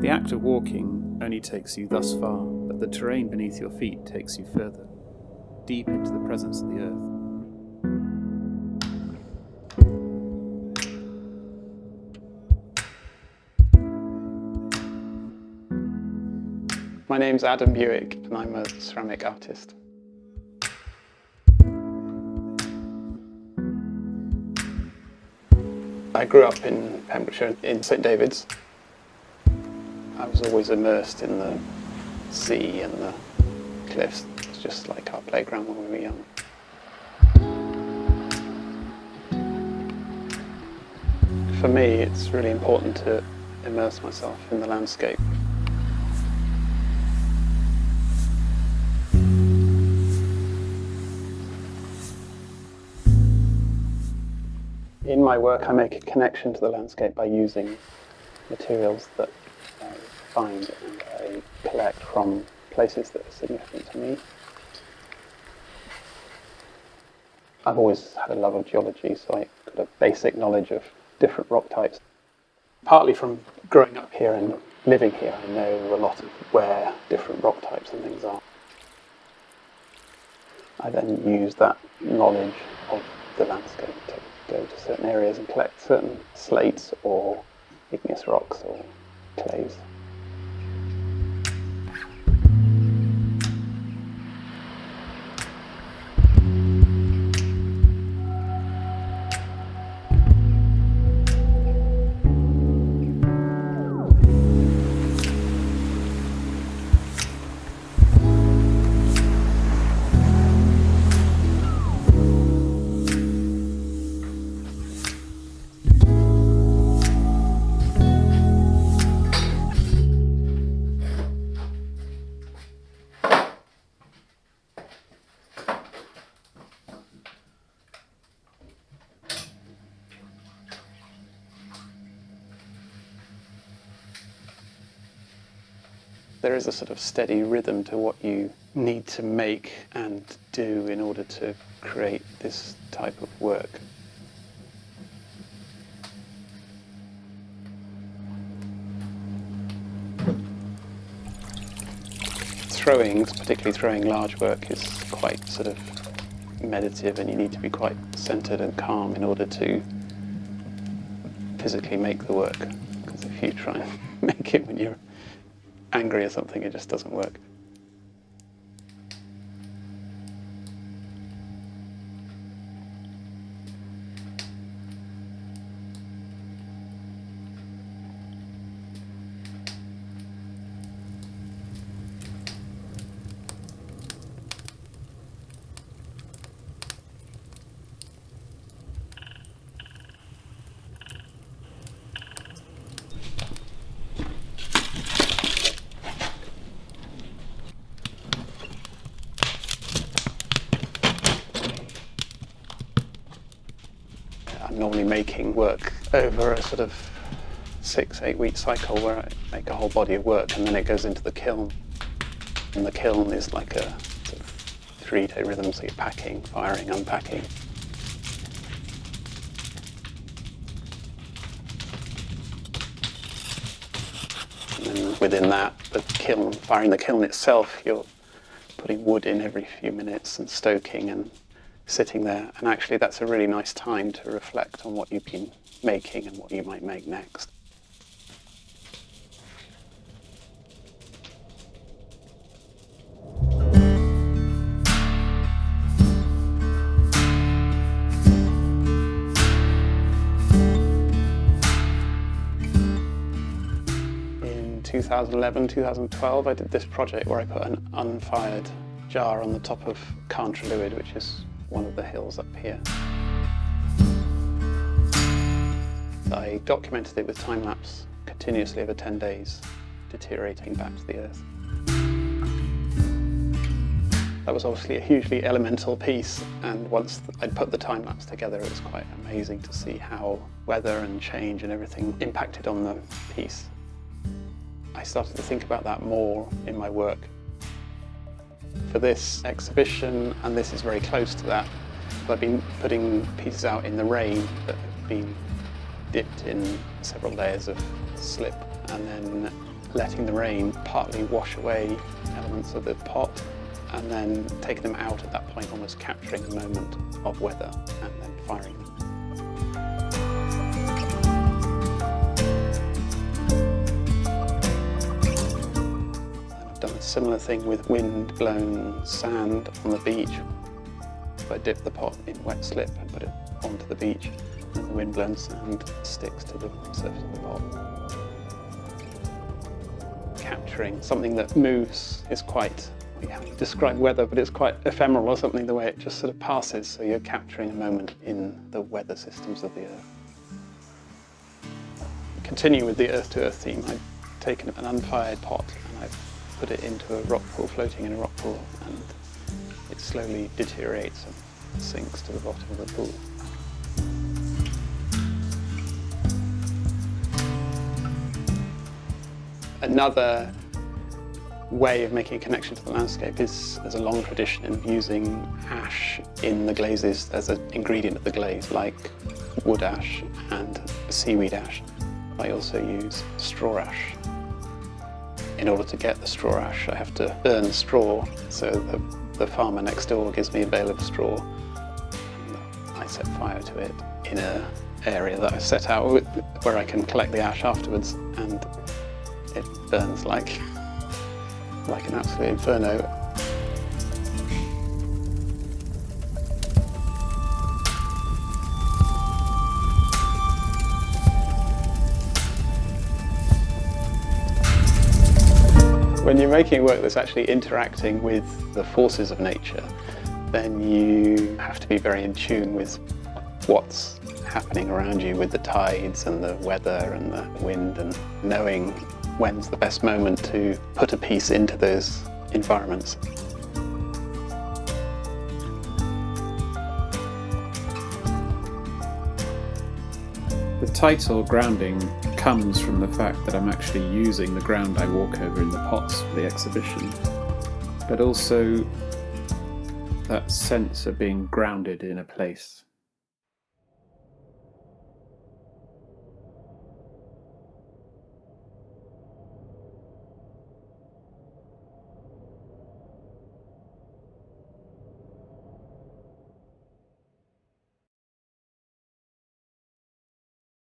The act of walking only takes you thus far, but the terrain beneath your feet takes you further, deep into the presence of the earth. My name's Adam Buick and I'm a ceramic artist. I grew up in Pembrokeshire in St David's. I was always immersed in the sea and the cliffs. It's just like our playground when we were young. For me, it's really important to immerse myself in the landscape. In my work, I make a connection to the landscape by using materials that I find and I collect from places that are significant to me. I've always had a love of geology, so I got a basic knowledge of different rock types. Partly from growing up here and living here, I know a lot of where different rock types and things are. I then use that knowledge of the landscape to go to certain areas and collect certain slates or igneous rocks or clays. There is a sort of steady rhythm to what you need to make and do in order to create this type of work. Throwing, particularly throwing large work, is quite sort of meditative, and you need to be quite centered and calm in order to physically make the work. Because if you try and make it when you're angry or something, it just doesn't work. I'm normally making work over a sort of 6-8 week cycle where I make a whole body of work and then it goes into the kiln. And the kiln is like a sort of 3-day rhythm, so you're packing, firing, unpacking. And then within that, the kiln, firing the kiln itself, you're putting wood in every few minutes and stoking and sitting there, and actually that's a really nice time to reflect on what you've been making and what you might make next. In 2011, 2012, I did this project where I put an unfired jar on the top of Carntreluid, which is one of the hills up here. I documented it with time-lapse continuously over 10 days, deteriorating back to the earth. That was obviously a hugely elemental piece, and once I'd put the time-lapse together, it was quite amazing to see how weather and change and everything impacted on the piece. I started to think about that more in my work. For this exhibition, and this is very close to that, I've been putting pieces out in the rain that have been dipped in several layers of slip and then letting the rain partly wash away elements of the pot and then taking them out at that point, almost capturing the moment of weather and then firing them. And I've done a similar thing with wind-blown sand on the beach. I dip the pot in wet slip and put it onto the beach, and the wind-blown sand sticks to the surface of the pot. Capturing something that moves is quite, we have to describe weather, but it's quite ephemeral or something, the way it just sort of passes, so you're capturing a moment in the weather systems of the Earth. Continue with the Earth-to-Earth theme. I've taken an unfired pot and I've put it into a rock pool, floating in a rock pool, and it slowly deteriorates and sinks to the bottom of the pool. Another way of making a connection to the landscape is there's a long tradition in using ash in the glazes as an ingredient of the glaze, like wood ash and seaweed ash. I also use straw ash. In order to get the straw ash, I have to burn straw, so the farmer next door gives me a bale of straw. I set fire to it in an area that I set out where I can collect the ash afterwards, and it burns like an absolute inferno. When you're making work that's actually interacting with the forces of nature, then you have to be very in tune with what's happening around you, with the tides and the weather and the wind, and knowing when's the best moment to put a piece into those environments. The title grounding comes from the fact that I'm actually using the ground I walk over in the pots for the exhibition, but also that sense of being grounded in a place.